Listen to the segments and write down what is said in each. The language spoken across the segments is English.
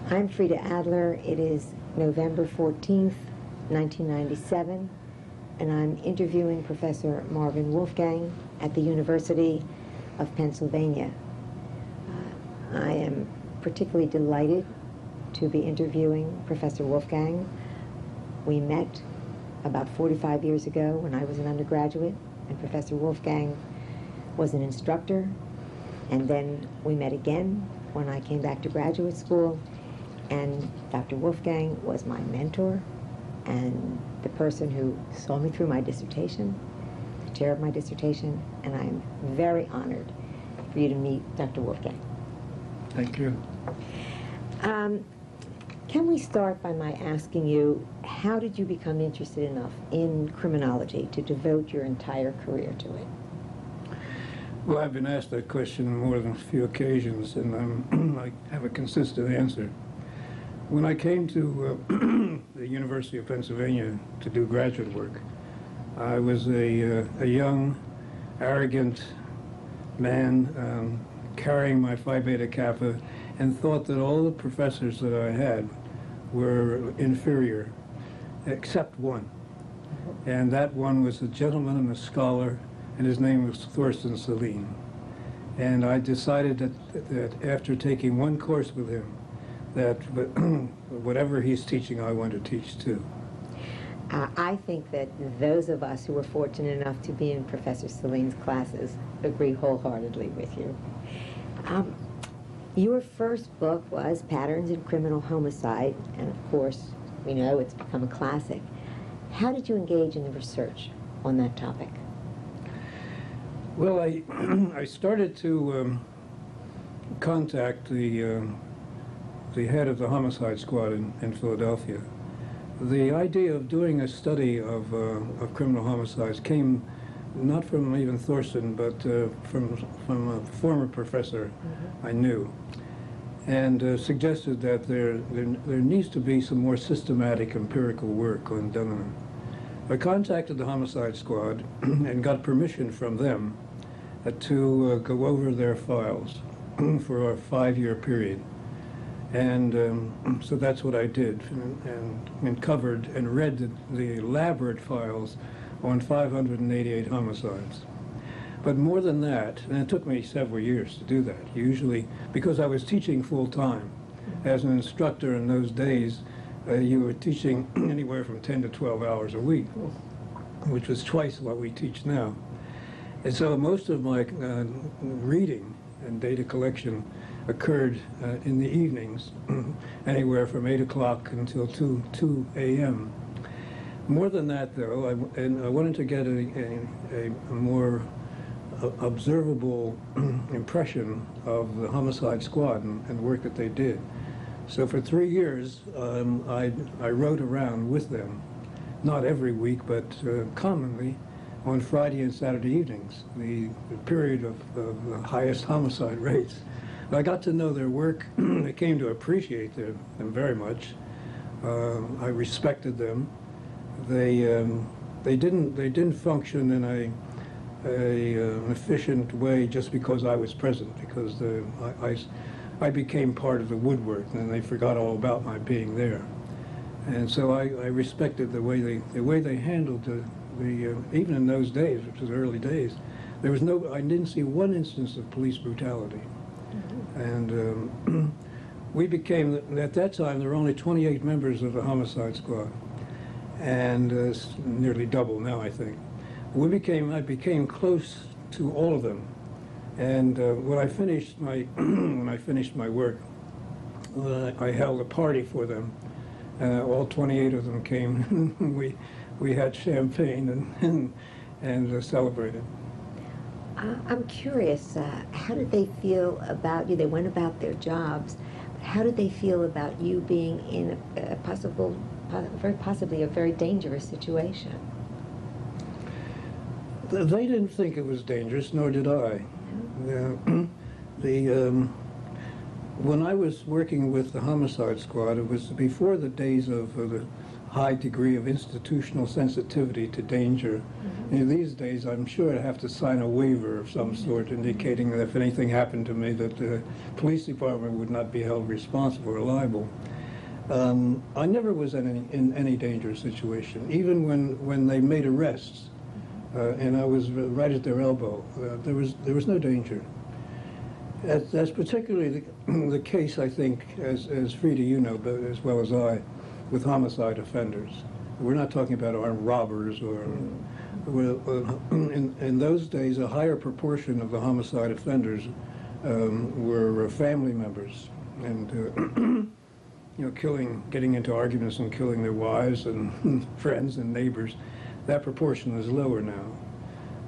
I'm Freda Adler. It is November 14th, 1997, and I'm interviewing Professor Marvin Wolfgang at the University of Pennsylvania. I am particularly delighted to be interviewing Professor Wolfgang. We met about 45 years ago when I was an undergraduate, and Professor Wolfgang was an instructor, and then we met again when I came back to graduate school, and Dr. Wolfgang was my mentor and the person who saw me through my dissertation, the chair of my dissertation, and I'm very honored for you to meet Dr. Wolfgang. Thank you. Can we start by my asking you, how did you become interested enough in criminology to devote your entire career to it? Well, I've been asked that question more than a few occasions, and I have a consistent answer. When I came to the University of Pennsylvania to do graduate work, I was a young, arrogant man carrying my Phi Beta Kappa, and thought that all the professors that I had were inferior, except one. And that one was a gentleman and a scholar, and his name was Thorsten Selin. And I decided that after taking one course with him, that whatever he's teaching, I want to teach too. I think that those of us who were fortunate enough to be in Professor Selin's classes agree wholeheartedly with you. Your first book was Patterns in Criminal Homicide, and of course, we know it's become a classic. How did you engage in the research on that topic? Well, I started to contact the head of the homicide squad in Philadelphia. The idea of doing a study of criminal homicides came not from even Thorsten, but from a former professor I knew, and suggested that there needs to be some more systematic empirical work done on it. I contacted the homicide squad and got permission from them to go over their files for a 5-year period. And so that's what I did, and covered and read the elaborate files on 588 homicides. But more than that, and it took me several years to do that, usually because I was teaching full-time. As an instructor in those days, you were teaching anywhere from 10 to 12 hours a week, which was twice what we teach now. And so most of my reading and data collection occurred in the evenings, anywhere from 8 o'clock until 2 a.m. More than that, though, I wanted to get a more observable impression of the homicide squad and work that they did. So for 3 years, I wrote around with them, not every week, but commonly on Friday and Saturday evenings, the period of the highest homicide rates. I got to know their work. I came to appreciate them very much. I respected them. They didn't function in an efficient way just because I was present, because I became part of the woodwork, and they forgot all about my being there. And so I respected the way they handled even in those days, which was early days. I didn't see one instance of police brutality. And we became, at that time, there were only 28 members of the homicide squad, and nearly double now, I think. I became close to all of them, and when I finished my work, I held a party for them. All 28 of them came. we had champagne and celebrated. I'm curious, how did they feel about you? They went about their jobs, but how did they feel about you being in very possibly a very dangerous situation? They didn't think it was dangerous, nor did I. When I was working with the homicide squad, it was before the days of the high degree of institutional sensitivity to danger. And these days, I'm sure I'd have to sign a waiver of some sort indicating that if anything happened to me, that the police department would not be held responsible or liable. I never was in any dangerous situation, even when they made arrests, and I was right at their elbow. There was no danger. That's particularly the case, I think, as Freda, you know, but as well as I, with homicide offenders. We're not talking about armed robbers or... In those days, a higher proportion of the homicide offenders were family members, and you know, getting into arguments and killing their wives and friends and neighbors. That proportion is lower now.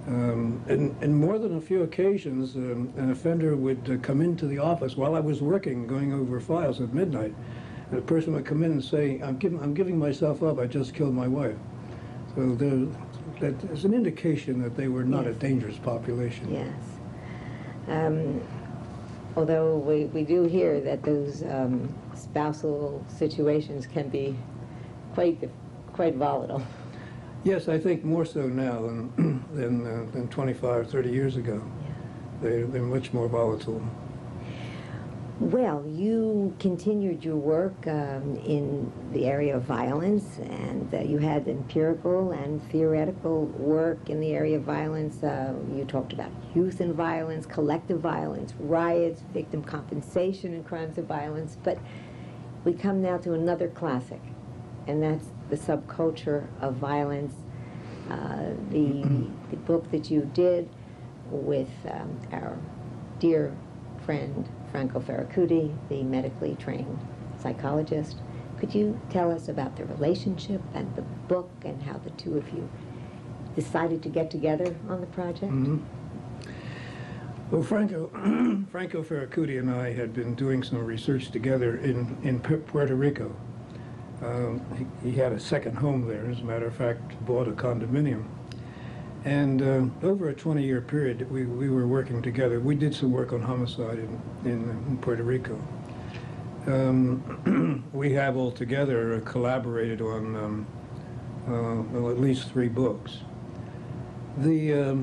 And more than a few occasions, an offender would come into the office while I was working, going over files at midnight. And a person would come in and say, I'm giving myself up, I just killed my wife. So there's an indication that they were not a dangerous population. Yes. Although we do hear that those spousal situations can be quite volatile. Yes, I think more so now than 25, 30 years ago. Yeah. They're much more volatile. Well, you continued your work in the area of violence, and you had empirical and theoretical work in the area of violence. You talked about youth and violence, collective violence, riots, victim compensation in crimes of violence. But we come now to another classic, and that's the subculture of violence. The book that you did with our dear friend Franco Ferracuti, the medically trained psychologist. Could you tell us about the relationship and the book and how the two of you decided to get together on the project? Mm-hmm. Well, Franco Ferracuti and I had been doing some research together in Puerto Rico. He had a second home there, as a matter of fact, bought a condominium. And over a 20-year period, we were working together. We did some work on homicide in Puerto Rico. We have altogether collaborated on well, at least 3 books. It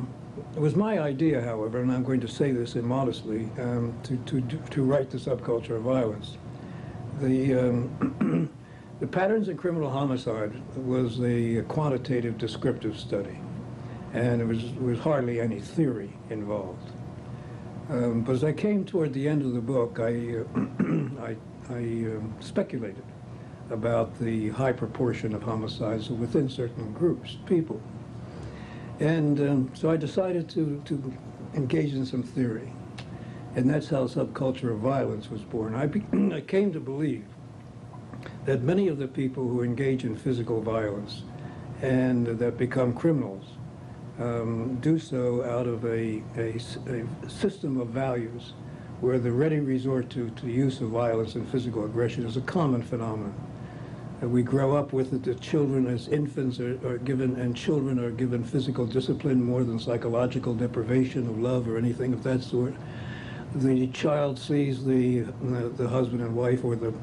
was my idea, however, and I'm going to say this immodestly, to write the subculture of violence. The patterns in criminal homicide was a quantitative descriptive study, and it was hardly any theory involved. But as I came toward the end of the book, I speculated about the high proportion of homicides within certain groups, people. And so I decided to engage in some theory. And that's how subculture of violence was born. I came to believe that many of the people who engage in physical violence and that become criminals do so out of a system of values where the ready resort to use of violence and physical aggression is a common phenomenon. We grow up with it that children as infants are given, and children are given physical discipline more than psychological deprivation of love or anything of that sort. The child sees the husband and wife or the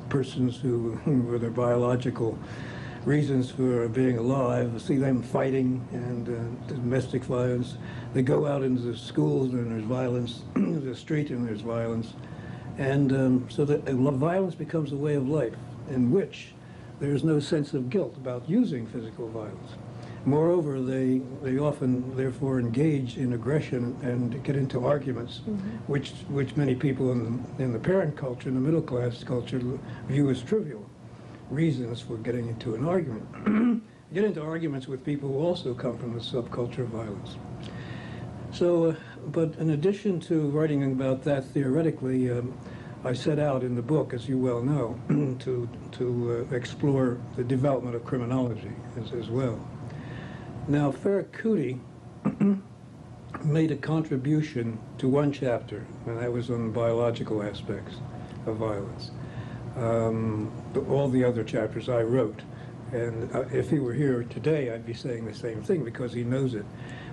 persons who were their biological reasons for being alive, see them fighting and domestic violence. They go out into the schools and there's violence, the street and there's violence. And so that violence becomes a way of life in which there's no sense of guilt about using physical violence. Moreover, they often, therefore, engage in aggression and get into arguments, which many people in the parent culture, in the middle class culture, view as trivial reasons for getting into an argument. Get into arguments with people who also come from the subculture of violence. So, but in addition to writing about that theoretically, I set out in the book, as you well know, to explore the development of criminology as well. Now, Ferracuti made a contribution to one chapter, and that was on biological aspects of violence. All the other chapters I wrote, and if he were here today, I'd be saying the same thing because he knows it.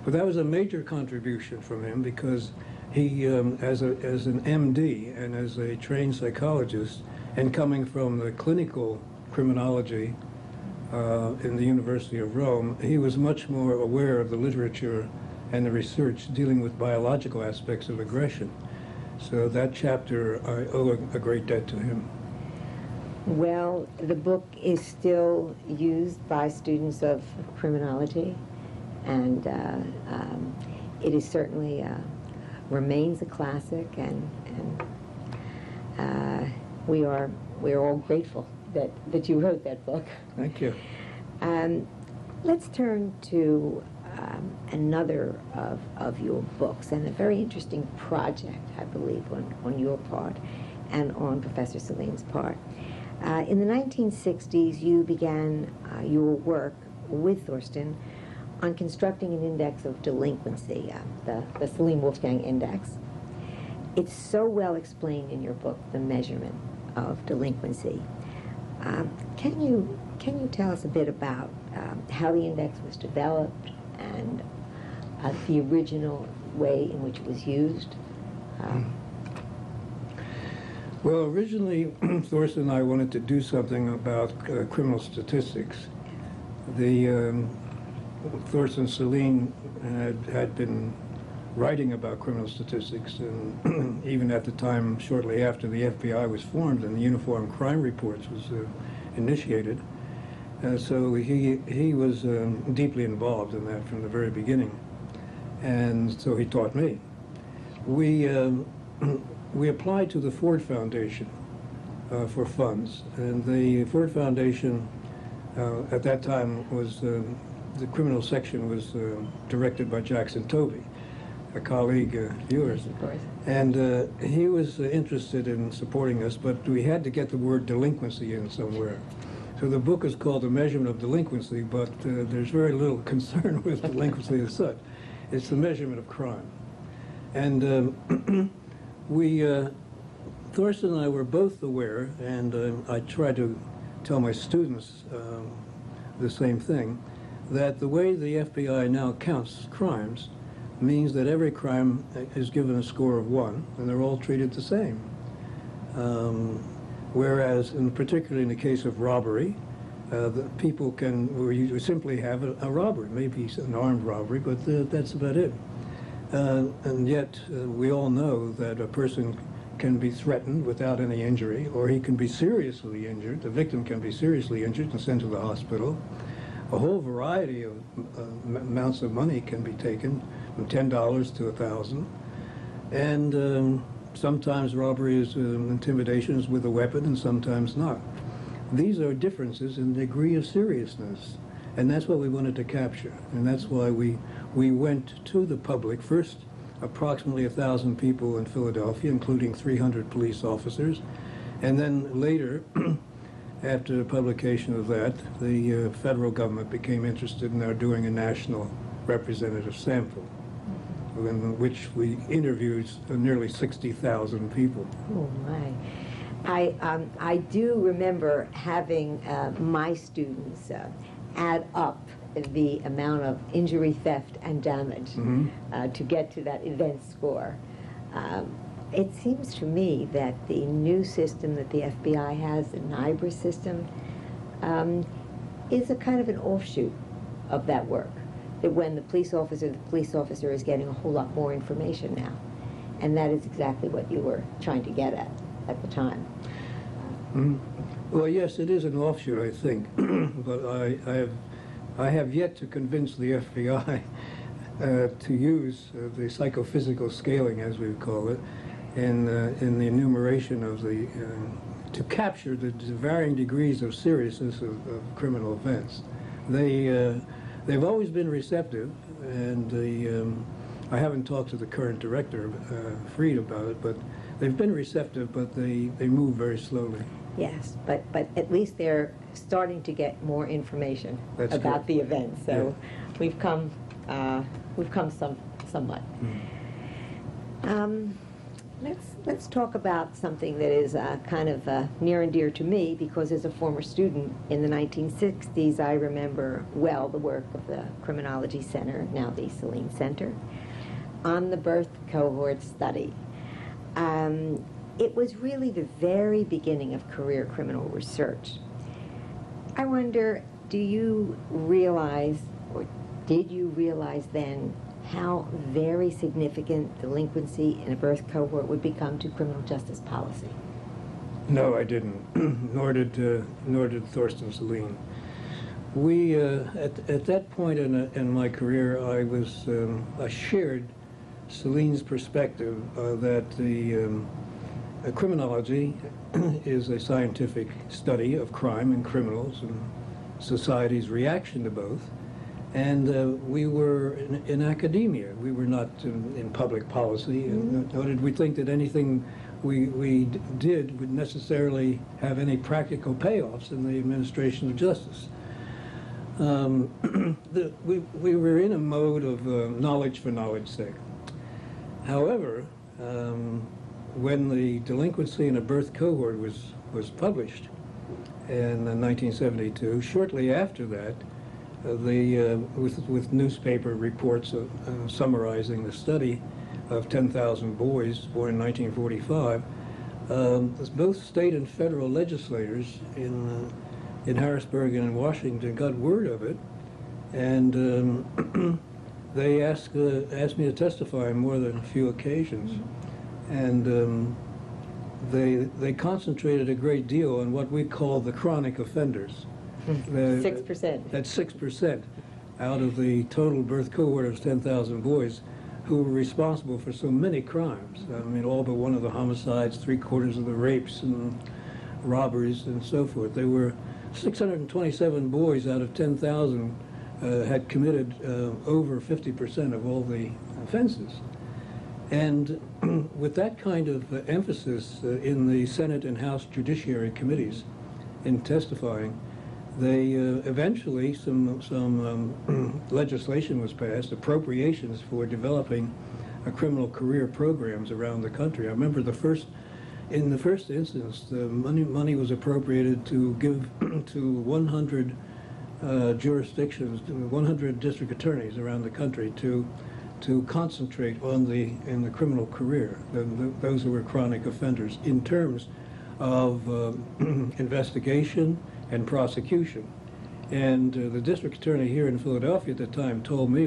But that was a major contribution from him because he, as an MD and as a trained psychologist, and coming from the clinical criminology in the University of Rome, he was much more aware of the literature and the research dealing with biological aspects of aggression. So that chapter, I owe a great debt to him. Well, the book is still used by students of criminology, and it is certainly remains a classic, and we are all grateful that you wrote that book. Thank you. Let's turn to another of your books, and a very interesting project, I believe, on your part and on Professor Celine's part. In the 1960s, you began your work with Thorsten on constructing an index of delinquency, the Celine Wolfgang Index. It's so well explained in your book, The Measurement of Delinquency. Can you tell us a bit about how the index was developed and the original way in which it was used? Well, originally, Thorsten and I wanted to do something about criminal statistics. Thorsten Celine had been writing about criminal statistics, and even at the time, shortly after the FBI was formed and the Uniform Crime Reports was initiated. So he was deeply involved in that from the very beginning, and so he taught me. We applied to the Ford Foundation for funds, and the Ford Foundation at that time was, the criminal section was directed by Jackson Tovey, a colleague of yours. Of course. And he was interested in supporting us, but we had to get the word delinquency in somewhere. So the book is called The Measurement of Delinquency, but there's very little concern with delinquency as such. It's the measurement of crime. And Thorsten and I were both aware, and I try to tell my students the same thing, that the way the FBI now counts crimes means that every crime is given a score of 1, and they're all treated the same. Whereas, particularly in the case of robbery, the people we simply have a robbery, maybe an armed robbery, but that's about it. And yet, we all know that a person can be threatened without any injury, or he can be seriously injured. The victim can be seriously injured and sent to the hospital. A whole variety of amounts of money can be taken, from $10 to $1,000. And sometimes robbery is intimidation is with a weapon, and sometimes not. These are differences in degree of seriousness, and that's what we wanted to capture. And that's why we went to the public, first approximately 1,000 people in Philadelphia, including 300 police officers, and then later, after the publication of that, the federal government became interested in our doing a national representative sample, in which we interviewed nearly 60,000 people. Oh my! I do remember having my students add up the amount of injury, theft, and damage to get to that event score. It seems to me that the new system that the FBI has, the NIBRA system, is a kind of an offshoot of that work. That when the police officer is getting a whole lot more information now. And that is exactly what you were trying to get at the time. Well, yes, it is an offshoot, I think. But I have yet to convince the FBI to use the psychophysical scaling, as we call it, in the enumeration of to capture the varying degrees of seriousness of criminal events. They've always been receptive, and I haven't talked to the current director, Freda, about it, but they've been receptive, but they move very slowly. Yes, but at least they're starting to get more information about the event. So yeah. we've come somewhat. Let's talk about something that is kind of near and dear to me, because as a former student in the 1960s, I remember well the work of the Criminology Center, now the Celine Center, on the birth cohort study. It was really the very beginning of career criminal research. I wonder, do you realize, or did you realize then, how very significant delinquency in a birth cohort would become to criminal justice policy? No, I didn't. nor did Thorsten Selin. We at that point in my career, I shared Selin's perspective that the criminology is a scientific study of crime and criminals and society's reaction to both. And we were in academia. We were not in public policy, and nor did we think that anything we did would necessarily have any practical payoffs in the administration of justice. We were in a mode of knowledge for knowledge's sake. However, when the Delinquency in a Birth Cohort was published in 1972, shortly after that, with newspaper reports summarizing the study of 10,000 boys born in 1945, both state and federal legislators in Harrisburg and in Washington got word of it, and they asked me to testify on more than a few occasions, and they concentrated a great deal on what we call the chronic offenders. 6%. That's 6% out of the total birth cohort of 10,000 boys who were responsible for so many crimes. I mean, all but one of the homicides, 3/4 of the rapes and robberies and so forth. There were 627 boys out of 10,000 had committed over 50% of all the offenses. And with that kind of emphasis in the Senate and House Judiciary Committees in testifying, they eventually some legislation was passed, appropriations for developing criminal career programs around the country. I remember in the first instance, the money was appropriated to give to 100 jurisdictions, 100 district attorneys around the country to concentrate on in the criminal career, those who were chronic offenders, in terms of investigation and prosecution. And the district attorney here in Philadelphia at the time told me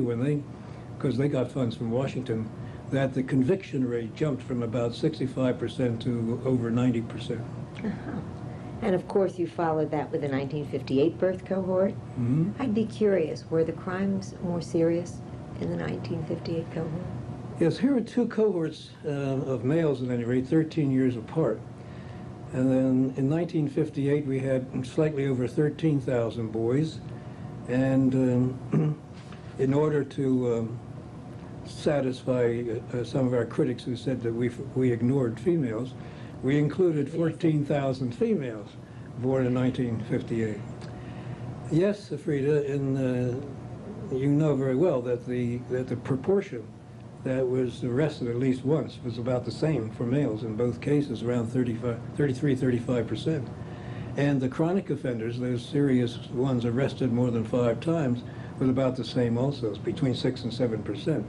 because they got funds from Washington, that the conviction rate jumped from about 65% to over 90%. And of course you followed that with the 1958 birth cohort. I'd be curious, were the crimes more serious in the 1958 cohort? Yes, here are two cohorts of males at any rate, 13 years apart. And then in 1958, we had slightly over 13,000 boys. And in order to satisfy some of our critics who said that we ignored females, we included 14,000 females born in 1958. Yes, Freda, you know very well that the proportion that was arrested at least once was about the same for males in both cases, around 35%. And the chronic offenders, those serious ones arrested more than 5 times, was about the same also, between 6 and 7%.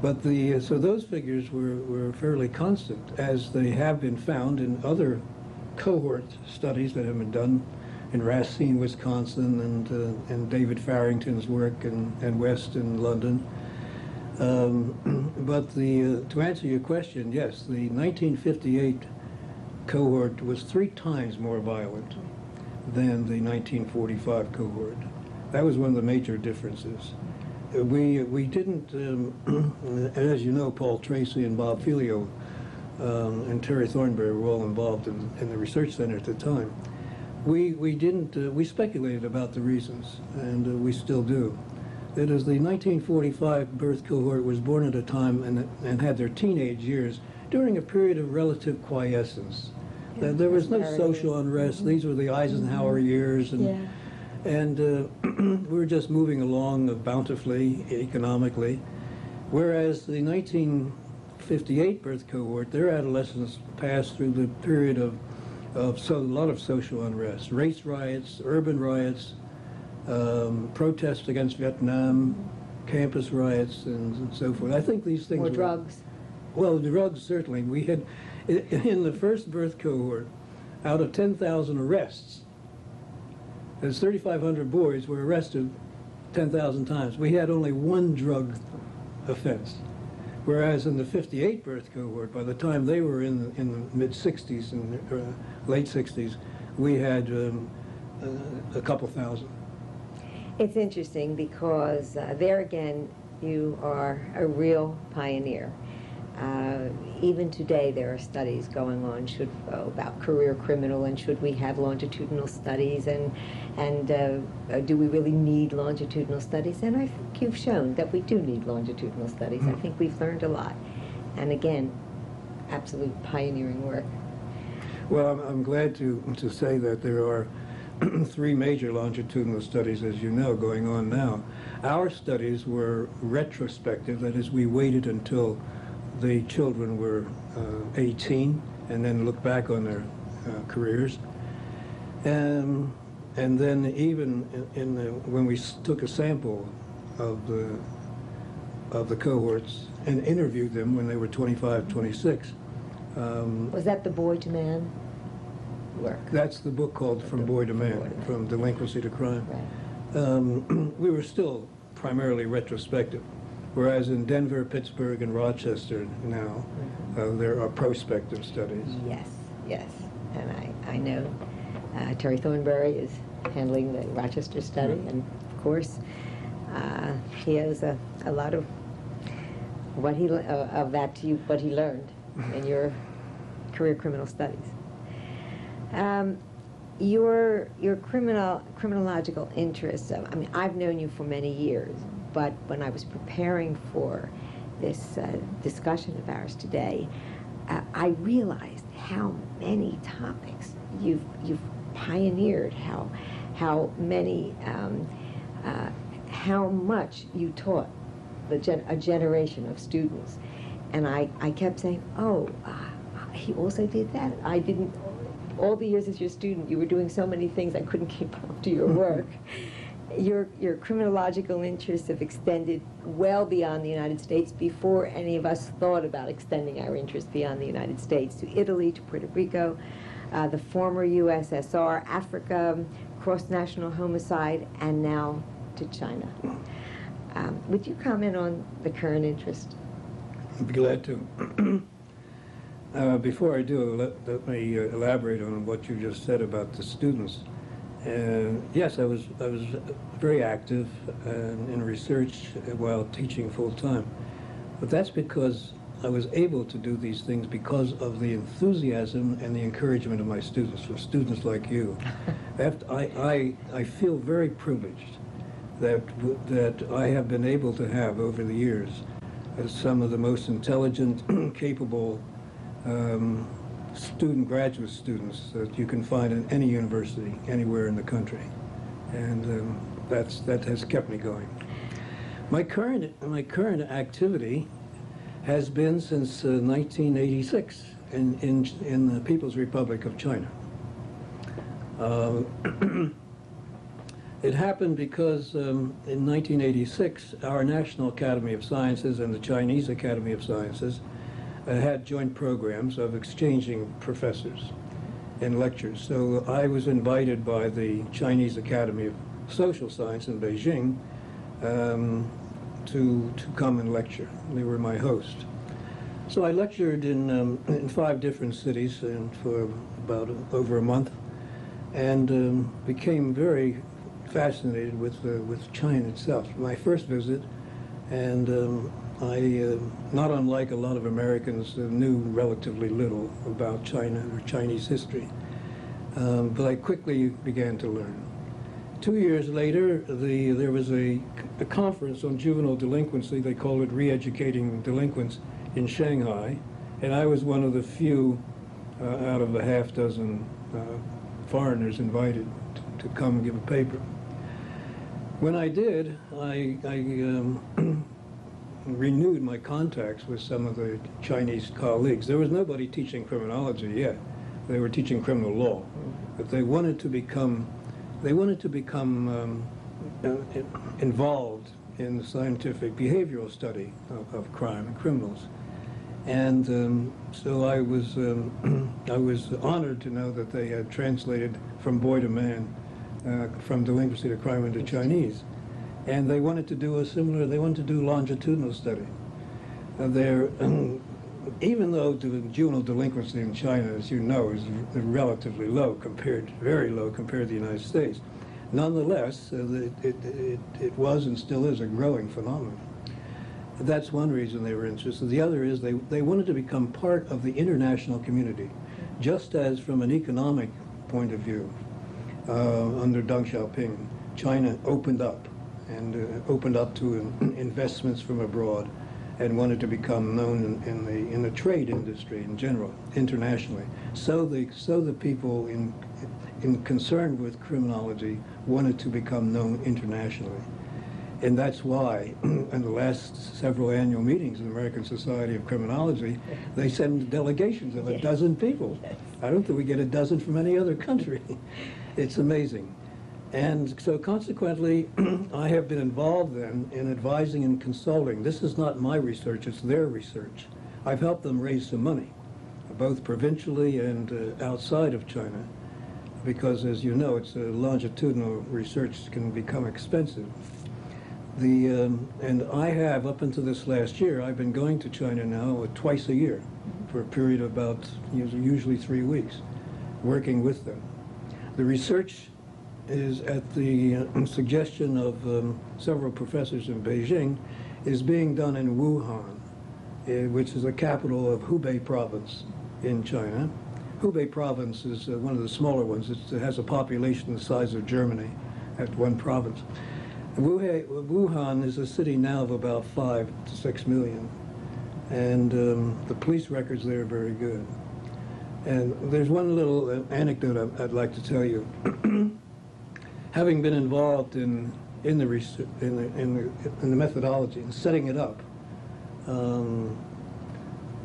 But so those figures were fairly constant, as they have been found in other cohort studies that have been done in Racine, Wisconsin, and David Farrington's work and West in London. But to answer your question, yes, the 1958 cohort was 3 times more violent than the 1945 cohort. That was one of the major differences. We didn't, as you know, Paul Tracy and Bob Filio and Terry Thornberry were all involved in the research center at the time. We speculated about the reasons, and we still do. That is, the 1945 birth cohort was born at a time and had their teenage years during a period of relative quiescence. Yeah, there was no social unrest. These were the Eisenhower years, and we were just moving along bountifully economically. Whereas the 1958 birth cohort, their adolescence passed through the period of a lot of social unrest, race riots, urban riots, protests against Vietnam, campus riots, and so forth. I think these things More drugs. Well, drugs, certainly. We had, in the first birth cohort, out of 10,000 arrests, As 3,500 boys were arrested 10,000 times. We had only one drug offense. Whereas in the 58 birth cohort, by the time they were in the mid-60s and late 60s, we had a couple thousand. It's interesting because there again, you are a real pioneer. Even today, there are studies going on about career criminal, and should we have longitudinal studies, and do we really need longitudinal studies? And I think you've shown that we do need longitudinal studies. I think we've learned a lot. And again, absolute pioneering work. Well, I'm glad to say that there are 3 major longitudinal studies, as you know, going on now. Our studies were retrospective, that is, we waited until the children were 18 and then looked back on their careers. And then even when we took a sample of the cohorts and interviewed them when they were 25, 26. Was that the boy to man work? That's the book called From Boy to Man, From Delinquency to Crime. Right. We were still primarily retrospective, whereas in Denver, Pittsburgh, and Rochester now, there are prospective studies. Yes, yes. And I know Terry Thornberry is handling the Rochester study, and of course, he owes a lot of what he what he learned in your career criminal studies. Your criminological interests. I mean, I've known you for many years, but when I was preparing for this discussion of ours today, I realized how many topics you've pioneered, how many, how much you taught a generation of students, and I kept saying, oh, he also did that. I didn't. All the years as your student, you were doing so many things I couldn't keep up to your work. Your criminological interests have extended well beyond the United States before any of us thought about extending our interest beyond the United States, to Italy, to Puerto Rico, the former USSR, Africa, cross-national homicide, and now to China. Would you comment on the current interest? I'd be glad to. Before I do, let me elaborate on what you just said about the students. Yes, I was very active in research while teaching full-time. But that's because I was able to do these things because of the enthusiasm and the encouragement of my students, from students like you. I feel very privileged that I have been able to have over the years some of the most intelligent, capable graduate students that you can find in any university, anywhere in the country. And that has kept me going. My current activity has been since 1986 in the People's Republic of China. It happened because in 1986, our National Academy of Sciences and the Chinese Academy of Sciences had joint programs of exchanging professors in lectures. So I was invited by the Chinese Academy of Social Science in Beijing to come and lecture. They were my host. So I lectured in 5 different cities for about over a month, and became very fascinated with China itself. My first visit, and I, not unlike a lot of Americans, knew relatively little about China or Chinese history, but I quickly began to learn. 2 years later, there was a conference on juvenile delinquency. They called it Re-Educating Delinquents in Shanghai, and I was one of the few out of a half dozen foreigners invited to come and give a paper. When I did, I renewed my contacts with some of the Chinese colleagues. There was nobody teaching criminology yet. They were teaching criminal law, but they wanted to become involved in the scientific behavioral study of crime and criminals. And so I was honored to know that they had translated From Boy to Man from delinquency to crime into Chinese. And they wanted to do they wanted to do longitudinal study. Even though the juvenile delinquency in China, as you know, is relatively low very low compared to the United States, nonetheless, it was and still is a growing phenomenon. That's one reason they were interested. The other is they wanted to become part of the international community, just as from an economic point of view, under Deng Xiaoping, China opened up and opened up to investments from abroad and wanted to become known in the trade industry in general, internationally. So the people in concerned with criminology wanted to become known internationally. And that's why, in the last several annual meetings of the American Society of Criminology, they send delegations of a dozen people. I don't think we get a dozen from any other country. It's amazing. And so consequently, I have been involved then in advising and consulting. This is not my research, it's their research. I've helped them raise some money, both provincially and outside of China, because as you know, it's longitudinal research can become expensive. And I have, up until this last year, I've been going to China now twice a year for a period of about usually 3 weeks, working with them. The research is at the suggestion of several professors in Beijing, is being done in Wuhan, which is the capital of Hubei province in China. Hubei province is one of the smaller ones. It has a population the size of Germany at one province. Wuhan is a city now of about 5 to 6 million, and the police records there are very good. And there's one little anecdote I'd like to tell you. Having been involved in the methodology and setting it up,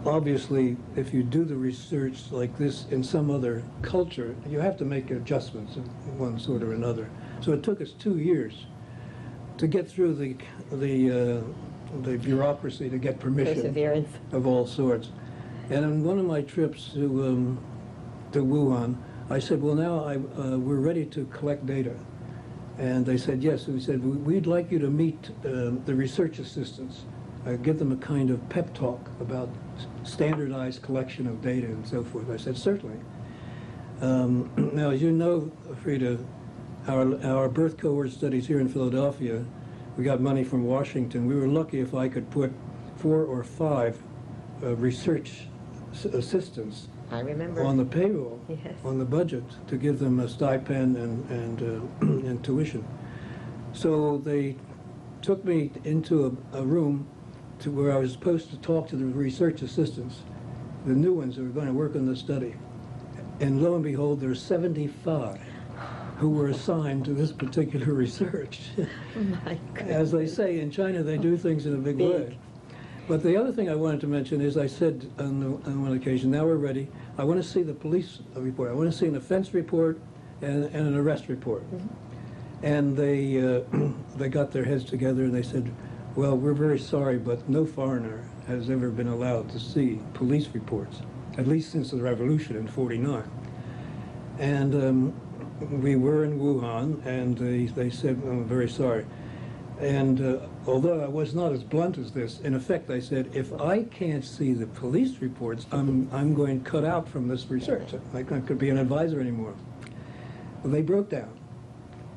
obviously, if you do the research like this in some other culture, you have to make adjustments in one sort or another. So it took us 2 years to get through the bureaucracy to get permission of all sorts. And on one of my trips to Wuhan, I said, well, now we're ready to collect data. And they said, yes. And we said, we'd like you to meet the research assistants, give them a kind of pep talk about standardized collection of data and so forth. I said, certainly. Now, as you know, Freda, our birth cohort studies here in Philadelphia, we got money from Washington. We were lucky if I could put 4 or 5 research assistants on the payroll, on the budget, to give them a stipend and tuition. So they took me into a room to where I was supposed to talk to the research assistants, the new ones who were going to work on the study. And lo and behold, there's 75 who were assigned to this particular research. My goodness. As they say, in China, they do things in a big way. But the other thing I wanted to mention is I said on one occasion, now we're ready, I want to see the police report. I want to see an offense report and an arrest report. And they got their heads together and they said, well, we're very sorry, but no foreigner has ever been allowed to see police reports, at least since the revolution in '49. And we were in Wuhan, and they said, I'm very sorry. And although I was not as blunt as this, in effect I said, if I can't see the police reports, I'm going cut out from this research. I could be an advisor anymore. Well, they broke down,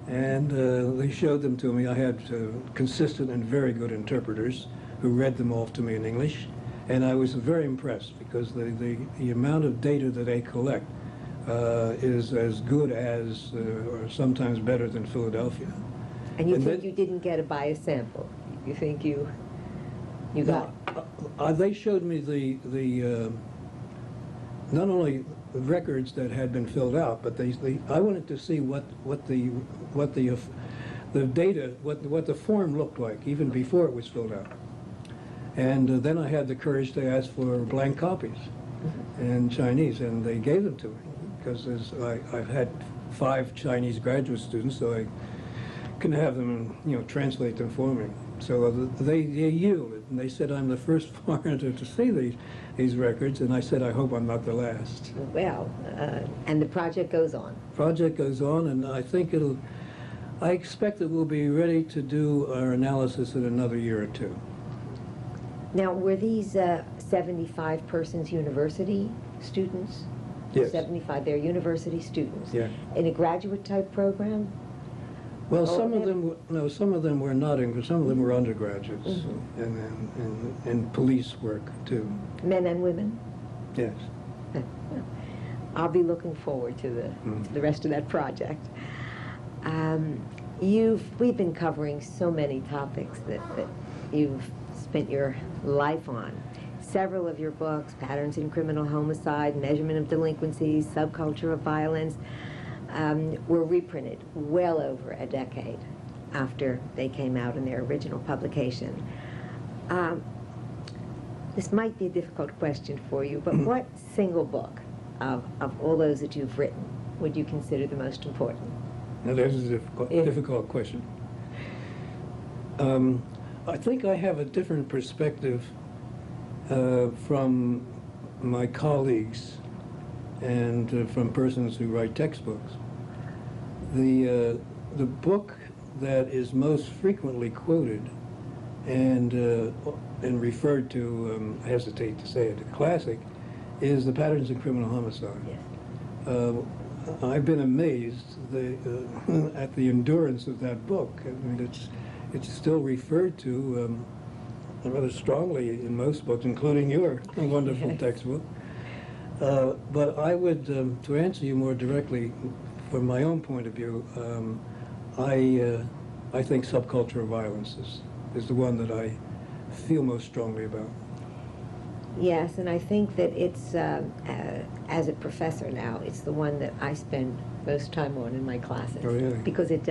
and they showed them to me. I had consistent and very good interpreters who read them off to me in English, and I was very impressed because the amount of data that they collect is as good as, or sometimes better than Philadelphia. And you think you didn't get a biased sample? You think you got? They showed me the not only the records that had been filled out, but I wanted to see what the data, what the form looked like even before it was filled out. And then I had the courage to ask for blank copies in Chinese, and they gave them to me because I've had 5 Chinese graduate students, so I can have them, translate them for me. So they yielded, and they said I'm the first foreigner to see these records, and I said I hope I'm not the last. Well, and the project goes on. Project goes on, and I expect that we'll be ready to do our analysis in another year or two. Now, were these 75 persons university students? Yes. 75, they're university students. Yeah. In a graduate type program? Well, Oh, some of them were not, some of them were undergraduates, Mm-hmm. and police work too. Men and women? Yes. I'll be looking forward to the rest of that project. We've been covering so many topics that you've spent your life on. Several of your books, Patterns in Criminal Homicide, Measurement of Delinquencies, Subculture of Violence, were reprinted well over a decade after they came out in their original publication. This might be a difficult question for you, but what single book of all those that you've written would you consider the most important? Now, that is a difficult question. I think I have a different perspective from my colleagues and from persons who write textbooks. The book that is most frequently quoted and referred to, I hesitate to say it, a classic, is The Patterns in Criminal Homicide. Yes. I've been amazed at the endurance of that book. I mean, it's still referred to rather strongly in most books, including your wonderful textbook. But I would, to answer you more directly, from my own point of view, I think Subculture of Violence is the one that I feel most strongly about. Yes, and I think that it's, as a professor now, it's the one that I spend most time on in my classes. Oh, really? Because it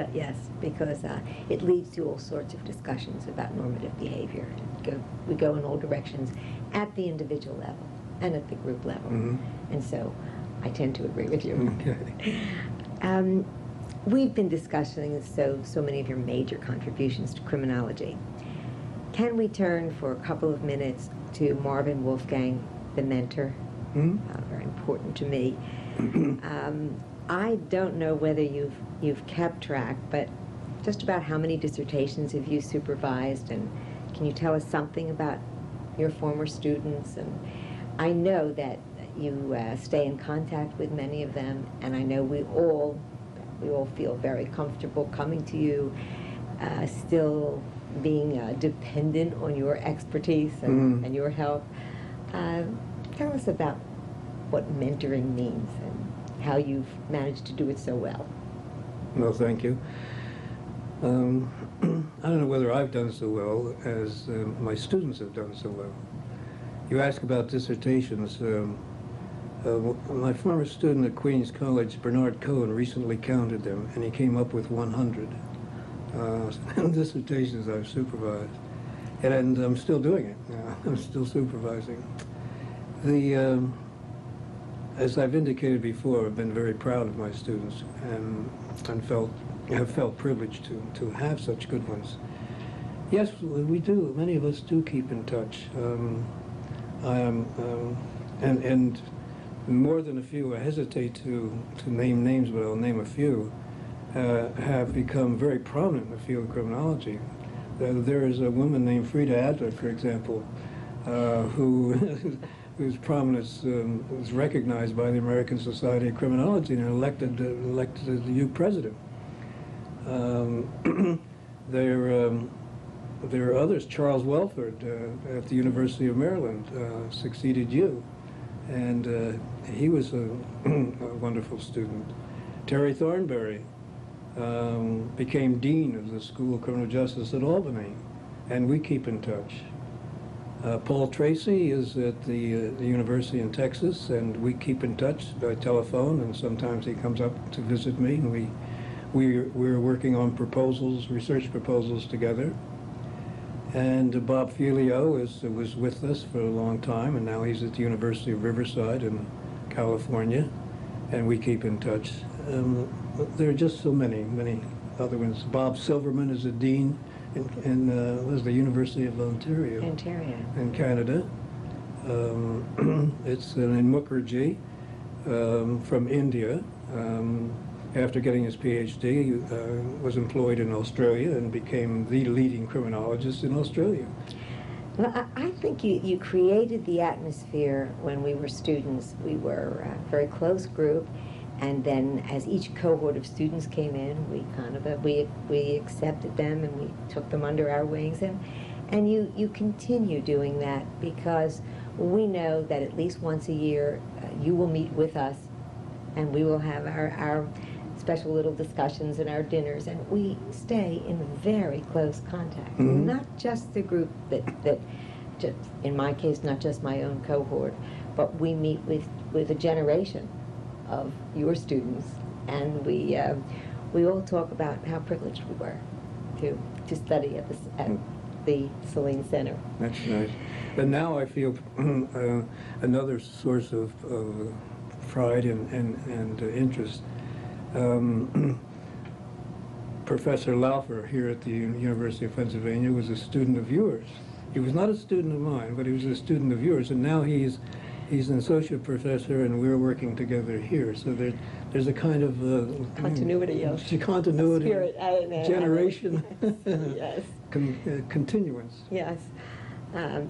leads to all sorts of discussions about normative behavior. We go in all directions at the individual level and at the group level. Mm-hmm. And so I tend to agree with you. Okay. We've been discussing so many of your major contributions to criminology. Can we turn for a couple of minutes to Marvin Wolfgang, the mentor? Very important to me. I don't know whether you've kept track, but just about how many dissertations have you supervised, and can you tell us something about your former students? And I know that you stay in contact with many of them, and I know we all feel very comfortable coming to you, still being dependent on your expertise and your help. Tell us about what mentoring means and how you've managed to do it so well. Well, thank you. I don't know whether I've done so well as my students have done so well. You ask about dissertations. My former student at Queens College, Bernard Cohen, recently counted them, and he came up with 100 dissertations I've supervised. And I'm still doing it now. I'm still supervising. As I've indicated before, I've been very proud of my students and have felt privileged to have such good ones. Yes, we do. Many of us do keep in touch. And more than a few, I hesitate to name names, but I'll name a few, have become very prominent in the field of criminology. There is a woman named Freda Adler, for example, whose prominence was recognized by the American Society of Criminology and elected as the new president. There are others. Charles Welford at the University of Maryland succeeded you, and he was a wonderful student. Terry Thornberry became dean of the School of Criminal Justice at Albany, and we keep in touch. Paul Tracy is at the university in Texas, and we keep in touch by telephone, and sometimes he comes up to visit me, and we're working on proposals, research proposals together. And Bob Filio was with us for a long time, and now he's at the University of Riverside in California, and we keep in touch. There are just so many other ones. Bob Silverman is a dean it was the University of Ontario. Ontario. In Canada. It's in Mukherjee from India. After getting his PhD, he was employed in Australia and became the leading criminologist in Australia. Well, I think you created the atmosphere when we were students. We were a very close group, and then as each cohort of students came in, we kind of we accepted them and we took them under our wings, and you continue doing that because we know that at least once a year you will meet with us, and we will have our special little discussions and our dinners, and we stay in very close contact. Mm-hmm. Not just the group that just, in my case, not just my own cohort, but we meet with a generation of your students, and we all talk about how privileged we were to study at the Saline Center. That's nice. And now I feel another source of pride and interest. Professor Laufer here at the University of Pennsylvania was a student of yours. He was not a student of mine, but he was a student of yours, and now he's an associate professor, and we're working together here. So there's a kind of continuity of spirit, generation, yes, continuance. Yes,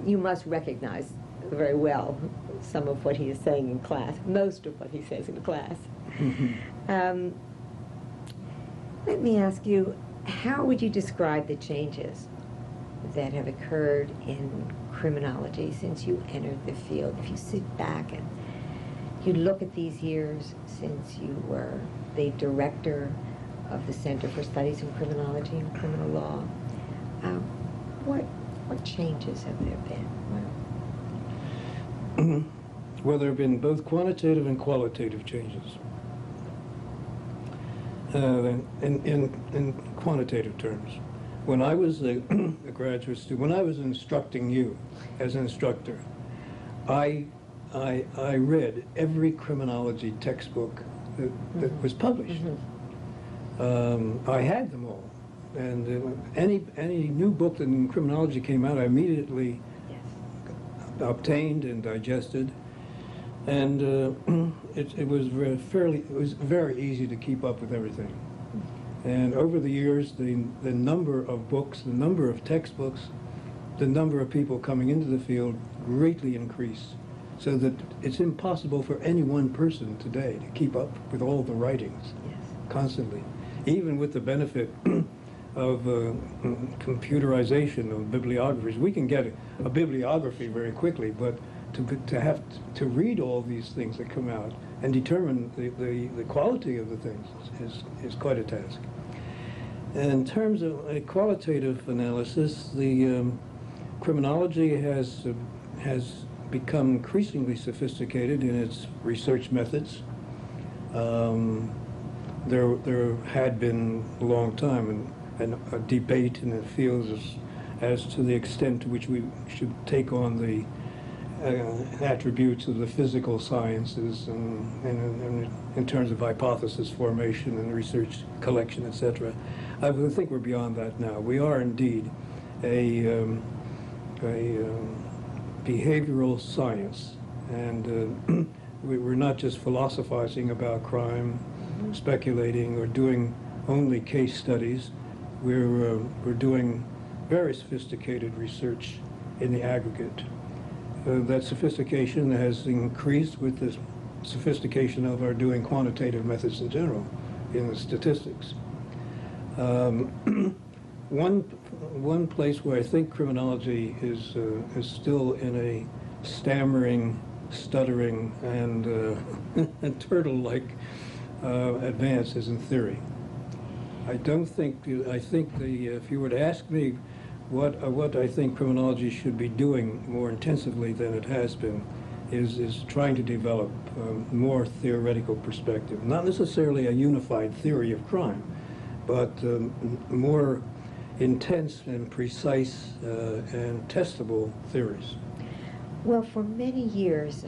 you must recognize very well some of what he is saying in class, most of what he says in class. Let me ask you, how would you describe the changes that have occurred in criminology since you entered the field? If you sit back and you look at these years since you were the director of the Center for Studies in Criminology and Criminal Law, what changes have there been? Well, there have been both quantitative and qualitative changes. In quantitative terms, when I was a graduate student, when I was instructing you as an instructor, I read every criminology textbook that was published. I had them all, and any new book that in criminology came out, I immediately obtained and digested. And it was very easy to keep up with everything. And over the years, the number of books, the number of textbooks, the number of people coming into the field greatly increased, so that it's impossible for any one person today to keep up with all the writings constantly. Even with the benefit of computerization of bibliographies, we can get a bibliography very quickly, but to have to read all these things that come out and determine the quality of the things is quite a task. In terms of a qualitative analysis, the criminology has become increasingly sophisticated in its research methods. There had been a long time a debate in the field as to the extent to which we should take on the attributes of the physical sciences and in terms of hypothesis formation and research collection, etc. I think we're beyond that now. We are indeed a behavioral science, and we're not just philosophizing about crime, speculating, or doing only case studies. We're doing very sophisticated research in the aggregate. That sophistication has increased with the sophistication of our doing quantitative methods in general in the statistics. One place where I think criminology is still in a stammering, stuttering, and turtle-like advance is in theory. I think if you were to ask me what I think criminology should be doing more intensively than it has been, is trying to develop more theoretical perspective. Not necessarily a unified theory of crime, but more intense and precise and testable theories. Well, for many years,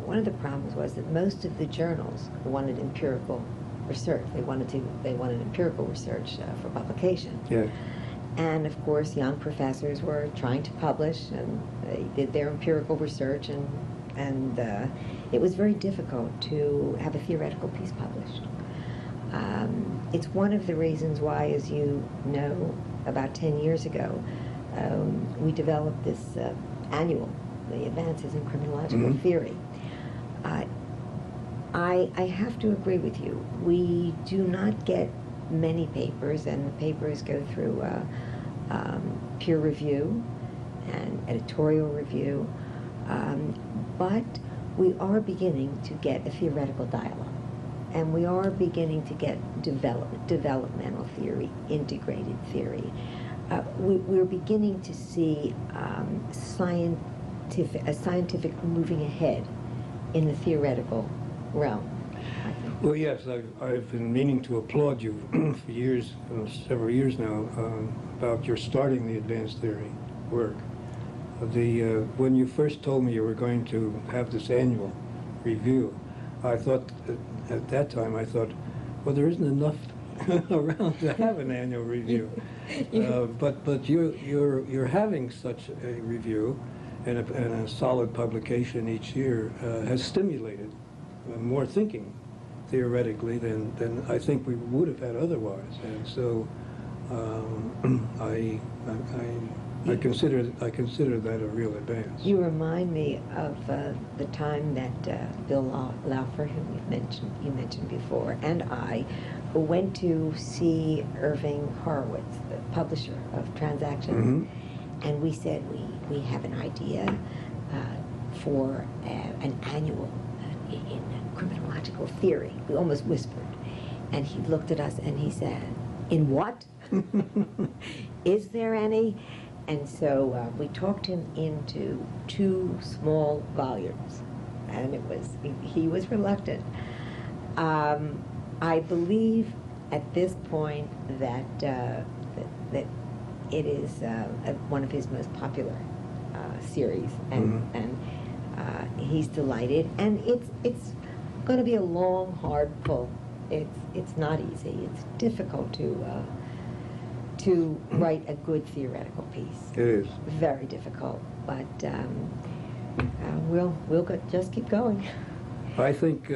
one of the problems was that most of the journals wanted empirical research. They wanted empirical research for publication. Yeah. And of course, young professors were trying to publish, and they did their empirical research, and it was very difficult to have a theoretical piece published. It's one of the reasons why, as you know, about 10 years ago, we developed this annual, the Advances in Criminological Theory. I have to agree with you. We do not get many papers, and the papers go through peer review and editorial review, but we are beginning to get a theoretical dialogue, and we are beginning to get developmental theory, integrated theory. We're beginning to see a scientific moving ahead in the theoretical realm, I think. Well, yes, I've been meaning to applaud you for years, several years now, about your starting the advanced theory work. When you first told me you were going to have this annual review, I thought, at that time, I thought, well, there isn't enough around to have an annual review. But you're having such a review, and a solid publication each year has stimulated more thinking theoretically than I think we would have had otherwise. And so I consider that a real advance. You remind me of the time that Bill Laufer, whom you mentioned before, and I went to see Irving Horowitz, the publisher of Transactions, and we said we have an idea for an annual in criminological theory. We almost whispered, and he looked at us and he said, "In what? Is there any?" And so we talked him into 2 small volumes, and he was reluctant. I believe at this point that that it is one of his most popular series, and he's delighted. And it's going to be a long, hard pull. It's not easy. It's difficult to write a good theoretical piece. It is very difficult, but we'll just keep going. I think,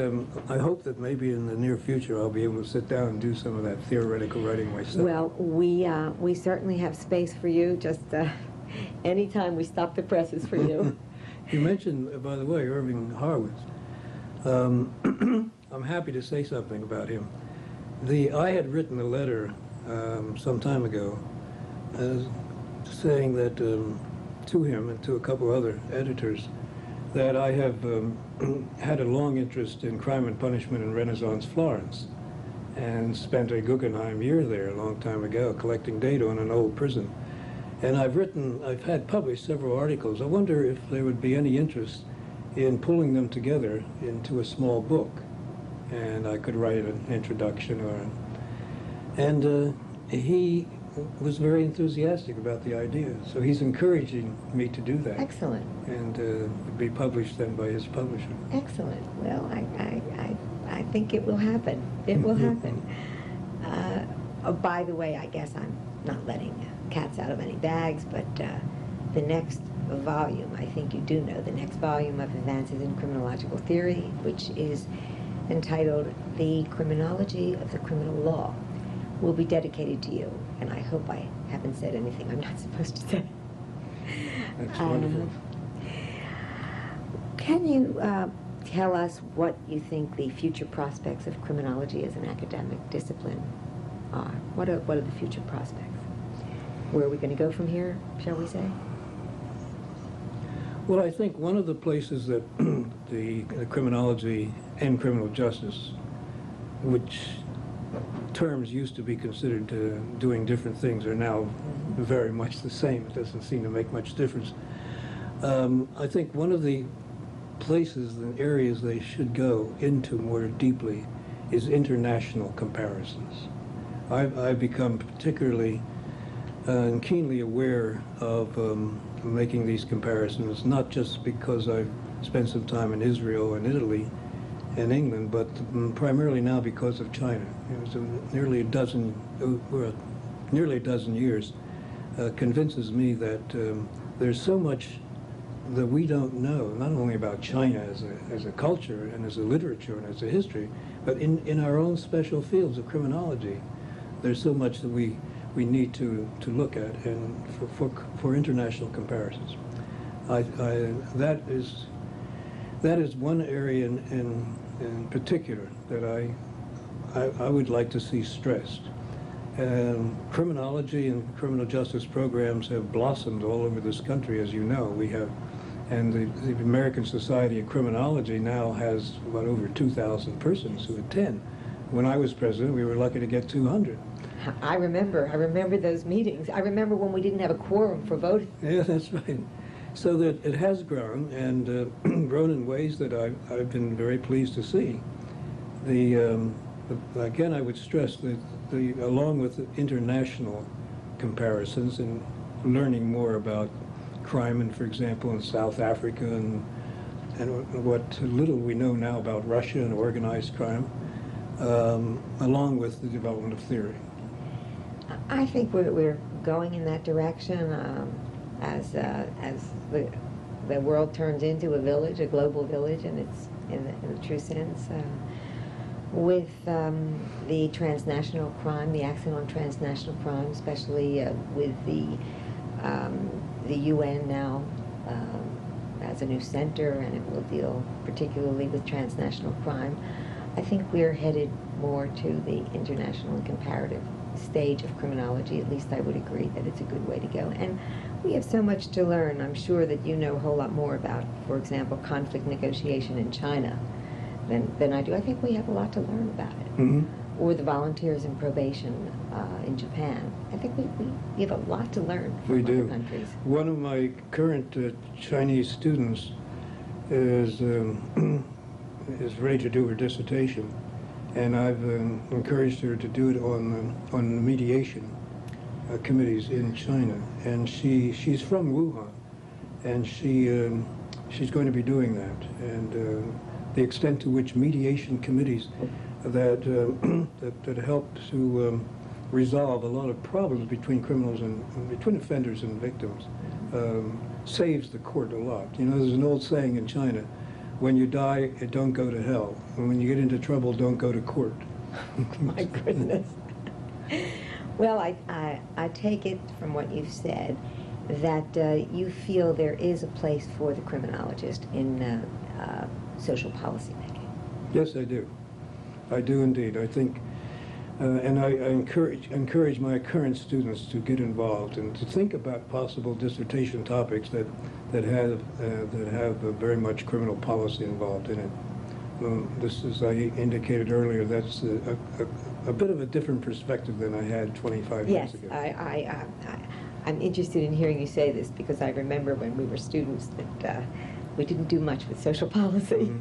I hope that maybe in the near future I'll be able to sit down and do some of that theoretical writing myself. Well, we certainly have space for you. Just anytime we stop the presses for you. You mentioned, by the way, Irving Horowitz. I'm happy to say something about him. I had written a letter some time ago saying that to him and to a couple other editors that I have had a long interest in crime and punishment in Renaissance Florence, and spent a Guggenheim year there a long time ago collecting data on an old prison. And I've had published several articles. I wonder if there would be any interest in pulling them together into a small book, and I could write an introduction and he was very enthusiastic about the idea, so he's encouraging me to do that. Excellent. And be published then by his publisher. Excellent. Well, I think it will happen. It will happen. By the way, I guess I'm not letting cats out of any bags, but the next volume, I think you do know, the next volume of Advances in Criminological Theory, which is entitled The Criminology of the Criminal Law, will be dedicated to you. And I hope I haven't said anything I'm not supposed to say. That's wonderful. Can you tell us what you think the future prospects of criminology as an academic discipline are? What are the future prospects? Where are we going to go from here, shall we say? Well, I think one of the places that the criminology and criminal justice, which terms used to be considered doing different things, are now very much the same. It doesn't seem to make much difference. I think one of the places and areas they should go into more deeply is international comparisons. I've become particularly and keenly aware of making these comparisons, not just because I've spent some time in Israel and Italy and England, but primarily now because of China. It was nearly a dozen years convinces me that there's so much that we don't know, not only about China as a culture and as a literature and as a history, but in our own special fields of criminology. There's so much that we need to look at and for international comparisons. That is one area in particular that I would like to see stressed. Criminology and criminal justice programs have blossomed all over this country, as you know. We have, and the American Society of Criminology now has about over 2,000 persons who attend. When I was president, we were lucky to get 200. I remember those meetings. I remember when we didn't have a quorum for voting. Yeah, that's right. So that it has grown, and grown in ways that I've been very pleased to see. Again, I would stress that along with the international comparisons and learning more about crime, for example, in South Africa and what little we know now about Russia and organized crime, along with the development of theory. I think we're going in that direction as the world turns into a village, a global village, and it's in the true sense. With the transnational crime, the accent on transnational crime, especially with the UN now as a new center, and it will deal particularly with transnational crime. I think we're headed more to the international and comparative stage of criminology. At least I would agree that it's a good way to go. And we have so much to learn. I'm sure that you know a whole lot more about, for example, conflict negotiation in China than I do. I think we have a lot to learn about it. Mm-hmm. Or the volunteers in probation in Japan. I think we have a lot to learn from other countries. One of my current Chinese students is ready to do her dissertation, and I've encouraged her to do it on mediation committees in China. And she's from Wuhan, and she's going to be doing that. And the extent to which mediation committees that help to resolve a lot of problems between criminals and between offenders and victims saves the court a lot. You know, there's an old saying in China: when you die, don't go to hell. And when you get into trouble, don't go to court. My goodness. Well, I take it from what you've said that you feel there is a place for the criminologist in social policy making. Yes, I do. I do indeed. I think, and I encourage my current students to get involved and to think about possible dissertation topics that have very much criminal policy involved in it. This, as I indicated earlier, that's a bit of a different perspective than I had 25 years ago. Yes, I'm interested in hearing you say this because I remember when we were students that we didn't do much with social policy.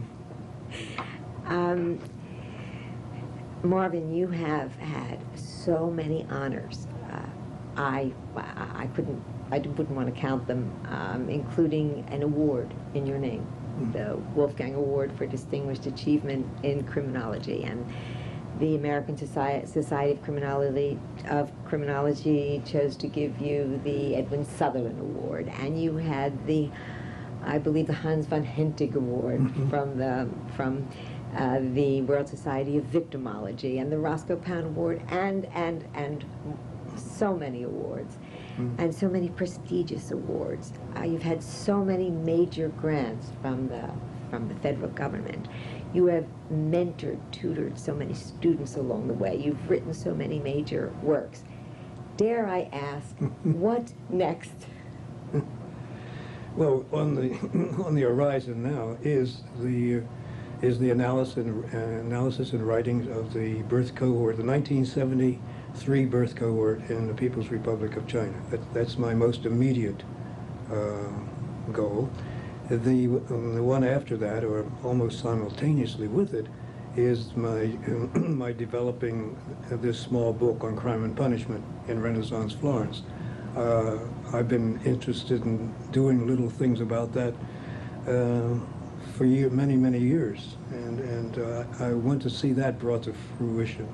Mm-hmm. Marvin, you have had so many honors. I wouldn't want to count them, including an award in your name, the Wolfgang Award for Distinguished Achievement in Criminology, and the American Society of Criminology chose to give you the Edwin Sutherland Award, and you had I believe the Hans von Hentig Award from the World Society of Victimology, and the Roscoe Pound Award, and so many awards, and so many prestigious awards. You've had so many major grants from the federal government. You have mentored, tutored so many students along the way. You've written so many major works. Dare I ask, what next? Well, on the horizon now is the analysis and writings of the birth cohort, the 1973 birth cohort in the People's Republic of China. That's my most immediate goal. The one after that, or almost simultaneously with it, is my developing this small book on crime and punishment in Renaissance Florence. I've been interested in doing little things about that for many years, and I want to see that brought to fruition,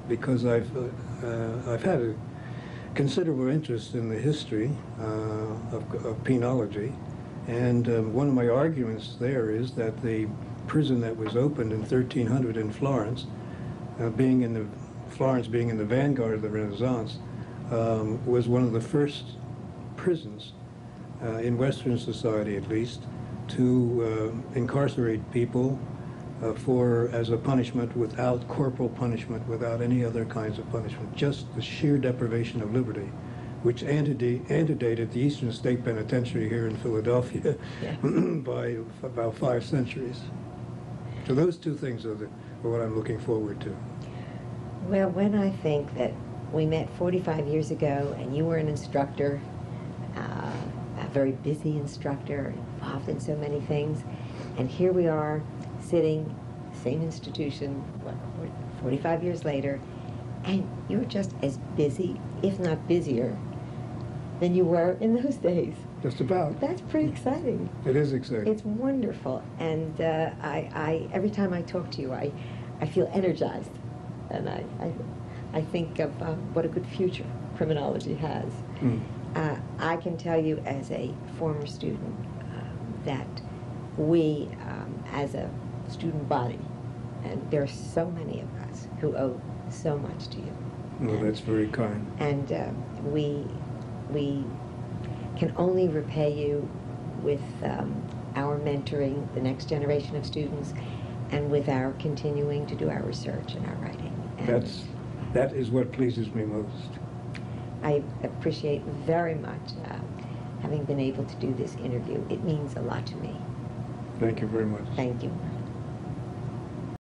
because I've had considerable interest in the history of penology. And one of my arguments there is that the prison that was opened in 1300 in Florence, Florence being in the vanguard of the Renaissance, was one of the first prisons in Western society, at least, to incarcerate people as a punishment without corporal punishment, without any other kinds of punishment, just the sheer deprivation of liberty, which antedated the Eastern State Penitentiary here in Philadelphia by about 5 centuries. So those two things are what I'm looking forward to. Well, when I think that we met 45 years ago and you were an instructor, a very busy instructor, involved in so many things, and here we are sitting, same institution, 45 years later, and you're just as busy, if not busier, than you were in those days. Just about. That's pretty exciting. It is exciting. It's wonderful, and I every time I talk to you, I feel energized, and I think of what a good future criminology has. I can tell you as a former student that we, as a student body, and there are so many of us who owe so much to you. Well, that's very kind. And we can only repay you with our mentoring the next generation of students, and with our continuing to do our research and our writing. And that is what pleases me most. I appreciate very much having been able to do this interview. It means a lot to me. Thank you very much. Thank you.